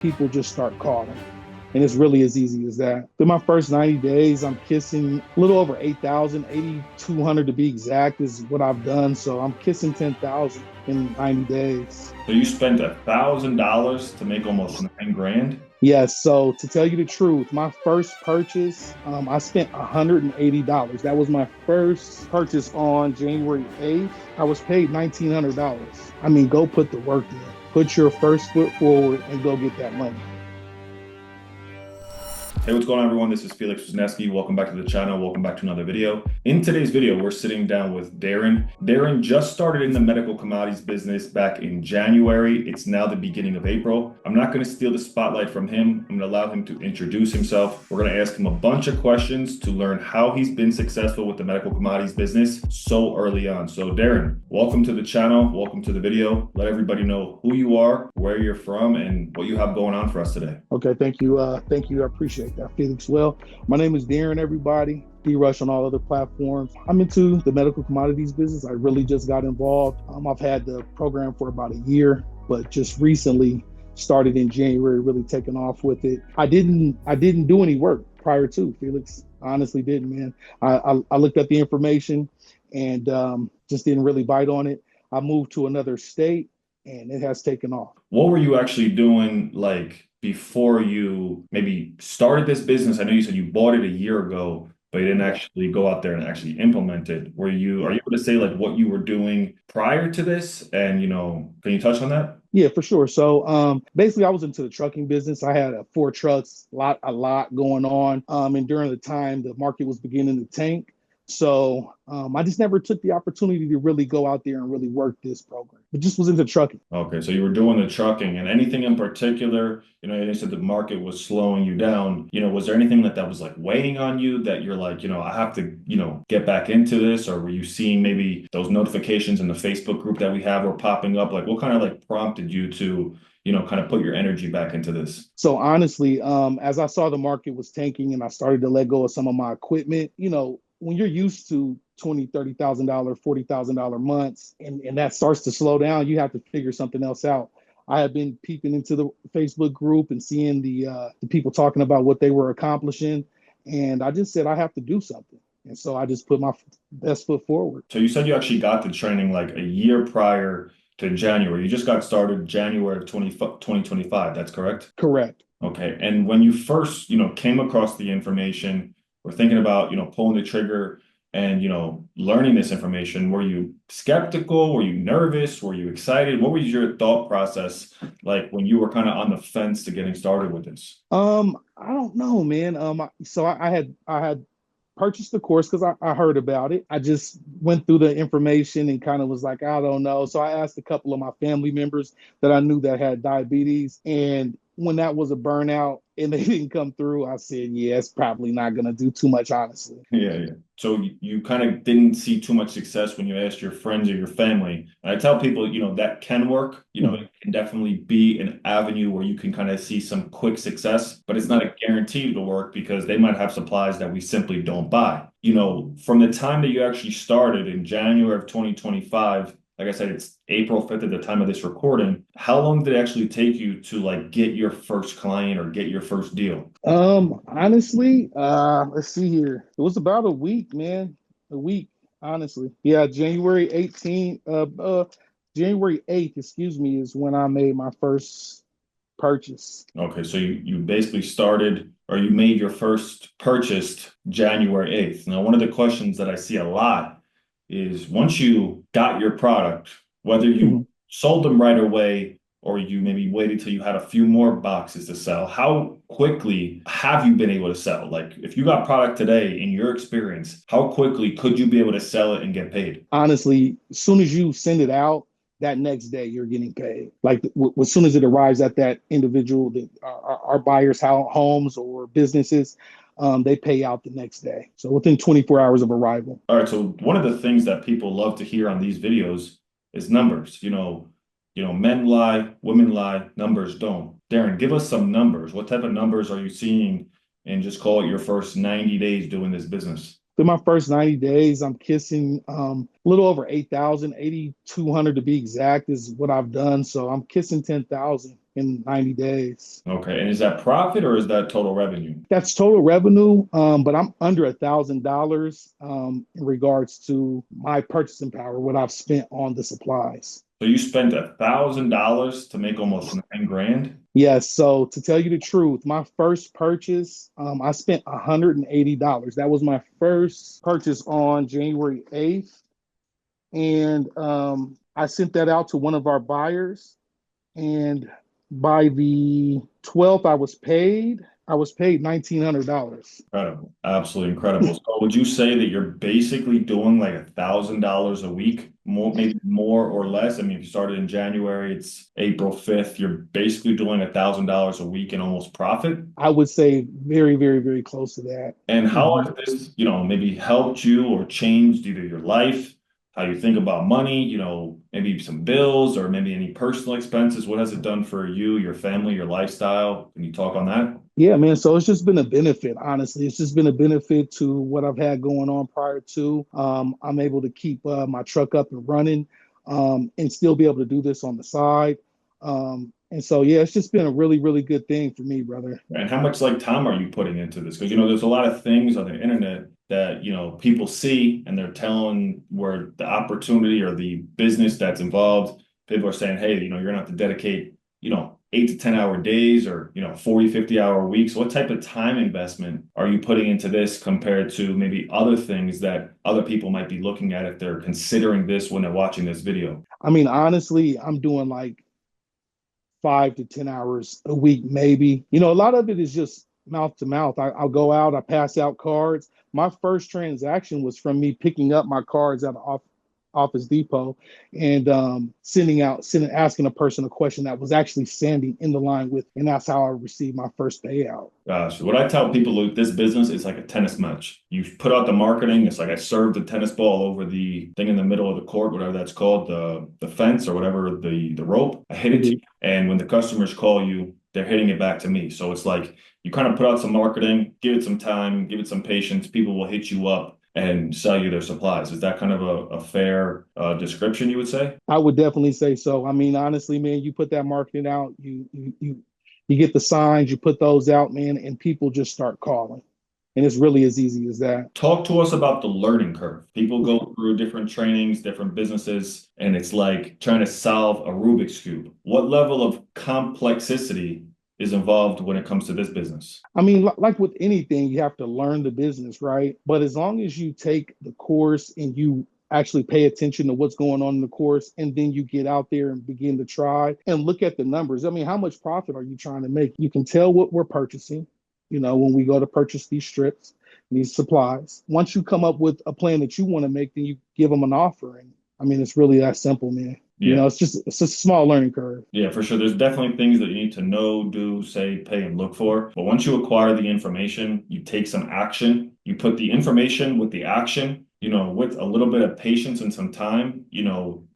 people just start calling. And it's really as easy as that. Through my first 90 days, I'm kissing a little over 8,000, 8,200 to be exact is what I've done. So I'm kissing 10,000 in 90 days. So you spent $1,000 to make almost 9 grand? Yes. So to tell you the truth, my first purchase, I spent $180. That was my first purchase on January 8th. I was paid $1,900. I mean, go put the work in. Put your first foot forward and go get that money. Hey, what's going on, everyone? This is Felix Wisniewski. Welcome back to the channel. Welcome back to another video. In today's video, we're sitting down with Darren. Darren just started in the medical commodities business back in January. It's now the beginning of April. I'm not going to steal the spotlight from him. I'm going to allow him to introduce himself. We're going to ask him a bunch of questions to learn how he's been successful with the medical commodities business so early on. So Darren, welcome to the channel. Welcome to the video. Let everybody know who you are, where you're from, and what you have going on for us today. Okay, thank you. Thank you. I appreciate that, Felix. Well, my name is Darren, everybody. D-Rush on all other platforms. I'm into the medical commodities business. I really just got involved. I've had the program for about a year, but just recently started in January, really taking off with it. I didn't do any work prior to, Felix. I honestly didn't, man. I looked at the information and just didn't really bite on it. I moved to another state and it has taken off. What were you actually doing before you maybe started this business? I know you said you bought it a year ago, but you didn't actually go out there and actually implement it. Are you able to say what you were doing prior to this? And, can you touch on that? Yeah, for sure. So basically I was into the trucking business. I had 4 trucks, a lot going on. And during the time the market was beginning to tank. So I just never took the opportunity to really go out there and really work this program. It just was into trucking. Okay, so you were doing the trucking, and anything in particular, you said the market was slowing you down. Was there anything that was weighing on you that you're I have to, get back into this? Or were you seeing maybe those notifications in the Facebook group that we have were popping up? What kind of prompted you to kind of put your energy back into this? So honestly, as I saw the market was tanking and I started to let go of some of my equipment, when you're used to $20,000, $30,000, $40,000 months, and that starts to slow down, you have to figure something else out. I have been peeping into the Facebook group and seeing the people talking about what they were accomplishing, and I just said I have to do something. And so I just put my best foot forward. So you said you actually got the training a year prior to January. You just got started January of 2025. That's correct? Correct. Okay. And when you first, came across the information, we're thinking about, pulling the trigger and, learning this information, were you skeptical? Were you nervous? Were you excited? What was your thought process when you were kind of on the fence to getting started with this? I don't know, man. So I had purchased the course because I heard about it. I just went through the information and kind of was like, I don't know. So I asked a couple of my family members that I knew that had diabetes, and when that was a burnout and they didn't come through, I said, yeah, it's probably not going to do too much, honestly. Yeah. So you kind of didn't see too much success when you asked your friends or your family. And I tell people, that can work. It can definitely be an avenue where you can kind of see some quick success, but it's not a guarantee to work because they might have supplies that we simply don't buy. From the time that you actually started in January of 2025, like I said, it's April 5th at the time of this recording. How long did it actually take you to get your first client or get your first deal? Honestly, let's see here. It was about a week, man. A week, honestly. Yeah, January 8th, excuse me, is when I made my first purchase. Okay, so you basically started, or you made your first purchase January 8th. Now, one of the questions that I see a lot is once you got your product, whether you sold them right away or you maybe waited till you had a few more boxes to sell, how quickly have you been able to sell? If you got product today, in your experience, how quickly could you be able to sell it and get paid? Honestly, as soon as you send it out, that next day you're getting paid. As soon as it arrives at that individual, our buyers' homes or businesses, they pay out the next day. So within 24 hours of arrival. All right. So one of the things that people love to hear on these videos is numbers. Men lie, women lie, numbers don't. Darren, give us some numbers. What type of numbers are you seeing in just call it your first 90 days doing this business? Through my first 90 days, I'm kissing a little over 8,000, 8,200 to be exact is what I've done. So I'm kissing 10,000 in 90 days. Okay. And is that profit or is that total revenue? That's total revenue, but I'm under $1,000 in regards to my purchasing power, what I've spent on the supplies. So you spent $1,000 to make almost 9 grand? Yes, so to tell you the truth, my first purchase, I spent $180. That was my first purchase on January 8th. And I sent that out to one of our buyers. And by the 12th, I was paid. I was paid $1,900. Incredible. Absolutely incredible. So would you say that you're basically doing like $1,000 a week, more, maybe more or less? I mean, if you started in January, it's April 5th, you're basically doing $1,000 a week in almost profit. I would say very, very, very close to that. And how Mhm. has this, maybe helped you or changed either your life, how you think about money, maybe some bills or maybe any personal expenses? What has it done for you, your family, your lifestyle? Can you talk on that? Yeah, man. So it's just been a benefit, honestly. It's just been a benefit to what I've had going on prior to. I'm able to keep my truck up and running and still be able to do this on the side. And so, yeah, it's just been a really, really good thing for me, brother. And how much like time are you putting into this? Because there's a lot of things on the internet that people see and they're telling where the opportunity or the business that's involved. People are saying, hey, you're gonna have to dedicate, 8 to 10 hour days or 40, 50 hour weeks. What type of time investment are you putting into this compared to maybe other things that other people might be looking at if they're considering this when they're watching this video? I mean, honestly, I'm doing like 5 to 10 hours a week, maybe. A lot of it is just mouth to mouth. I'll go out, I pass out cards. My first transaction was from me picking up my cards at an Office Depot and asking a person a question that was actually standing in the line with, and that's how I received my first payout. Gosh, what I tell people, Luke, this business is like a tennis match. You put out the marketing. It's like I served the tennis ball over the thing in the middle of the court, whatever that's called, the fence or whatever, the rope. I hit it to you. And when the customers call you, they're hitting it back to me. So it's like you kind of put out some marketing, give it some time, give it some patience. People will hit you up and sell you their supplies. Is that kind of a fair description, you would say? I would definitely say so. I mean, honestly, man, you put that marketing out, you get the signs, you put those out, man, and people just start calling. And it's really as easy as that. Talk to us about the learning curve. People go through different trainings, different businesses, and it's like trying to solve a Rubik's Cube. What level of complexity is involved when it comes to this business? I mean, like with anything, you have to learn the business, right? But as long as you take the course and you actually pay attention to what's going on in the course, and then you get out there and begin to try and look at the numbers. I mean, how much profit are you trying to make? You can tell what we're purchasing, when we go to purchase these strips, these supplies. Once you come up with a plan that you want to make, then you give them an offer. And I mean, it's really that simple, man. Yeah. It's a small learning curve. Yeah, for sure. There's definitely things that you need to know, do, say, pay, and look for. But once you acquire the information, you take some action, you put the information with the action, with a little bit of patience and some time,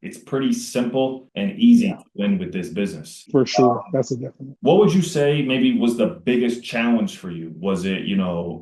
it's pretty simple and easy to win with this business. For sure. That's a definite. What would you say maybe was the biggest challenge for you? Was it,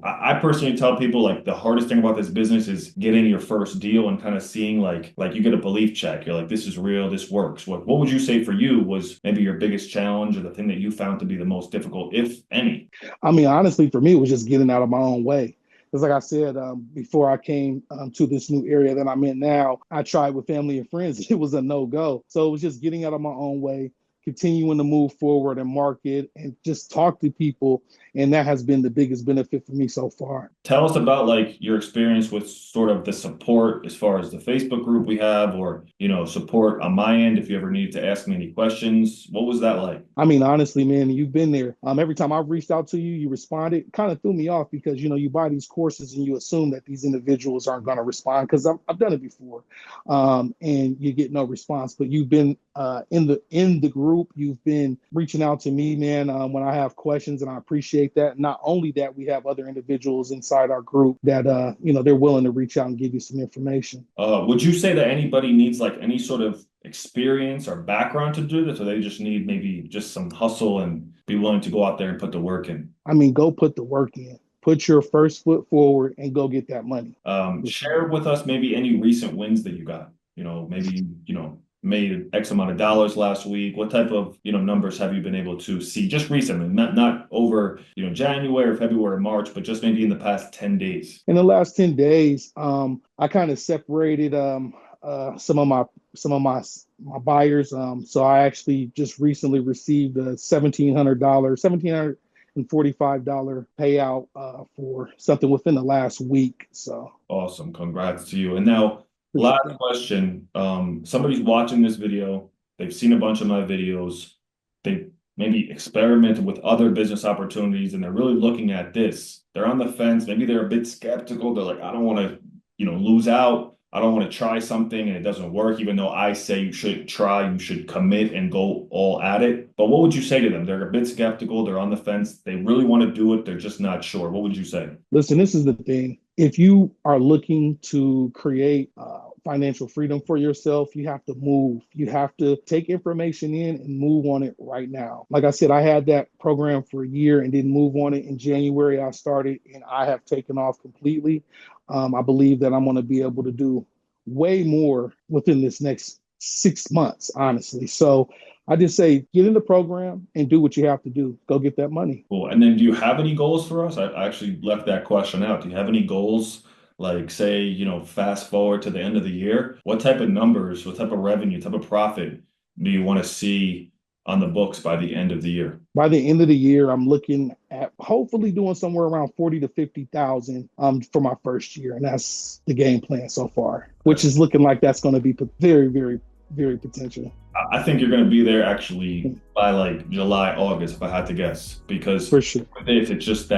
I personally tell people like the hardest thing about this business is getting your first deal and kind of seeing like you get a belief check. You're like, this is real, this works. What would you say for you was maybe your biggest challenge or the thing that you found to be the most difficult, if any? I mean, honestly, for me, it was just getting out of my own way. Because like I said, before I came to this new area that I'm in now, I tried with family and friends. It was a no-go. So it was just getting out of my own way, continuing to move forward and market and just talk to people. And that has been the biggest benefit for me so far. Tell us about like your experience with sort of the support as far as the Facebook group we have or, support on my end. If you ever needed to ask me any questions, what was that like? I mean, honestly, man, you've been there. Every time I've reached out to you, you responded. Kind of threw me off because, you buy these courses and you assume that these individuals aren't going to respond because I've done it before. And you get no response, but you've been in the group. You've been reaching out to me, man, when I have questions, and I appreciate that. Not only that, we have other individuals inside our group that, they're willing to reach out and give you some information. Would you say that anybody needs like any sort of experience or background to do this, or they just need maybe just some hustle and be willing to go out there and put the work in? I mean, go put the work in. Put your first foot forward and go get that money. Share with us maybe any recent wins that you got. Maybe, made X amount of dollars last week? What type of, numbers have you been able to see just recently? Not over, January, February, March, but just maybe in the past 10 days. In the last 10 days, I kind of separated some of my buyers. So I actually just recently received a $1,745 payout for something within the last week. So Awesome. Congrats to you. And now, appreciate last that. question. Somebody's watching this video. They've seen a bunch of my videos. They maybe experimented with other business opportunities and they're really looking at this. They're on the fence. Maybe they're a bit skeptical. They're like, I don't want to, lose out. I don't want to try something and it doesn't work, even though I say you should try, you should commit and go all at it. But what would you say to them? They're a bit skeptical. They're on the fence. They really want to do it. They're just not sure. What would you say? Listen, this is the thing. If you are looking to create financial freedom for yourself, you have to move. You have to take information in and move on it right now. Like I said, I had that program for a year and didn't move on it. In January, I started and I have taken off completely. I believe that I'm going to be able to do way more within this next 6 months, honestly. So I just say get in the program and do what you have to do. Go get that money. Cool. And then do you have any goals for us? I actually left that question out. Do you have any goals? Like say, fast forward to the end of the year, what type of numbers, what type of revenue, type of profit do you want to see on the books by the end of the year? By the end of the year, I'm looking at hopefully doing somewhere around 40 to 50,000 for my first year. And that's the game plan so far, which is looking like that's going to be very, very, very potential. I think you're going to be there actually by like July, August, if I had to guess, because for sure, with this, it's just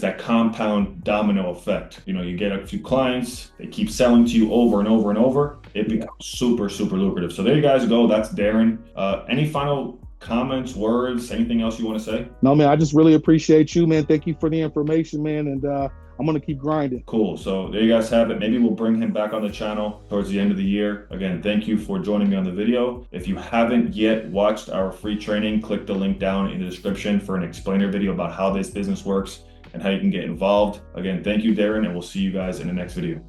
that compound domino effect. You get a few clients, they keep selling to you over and over and over. It becomes super, super lucrative. So there you guys go. That's Darren. Any final comments, words, anything else you want to say? No, man, I just really appreciate you, man. Thank you for the information, man. And I'm going to keep grinding. Cool. So there you guys have it. Maybe we'll bring him back on the channel towards the end of the year. Again, thank you for joining me on the video. If you haven't yet watched our free training, click the link down in the description for an explainer video about how this business works and how you can get involved. Again, thank you, Darren, and we'll see you guys in the next video.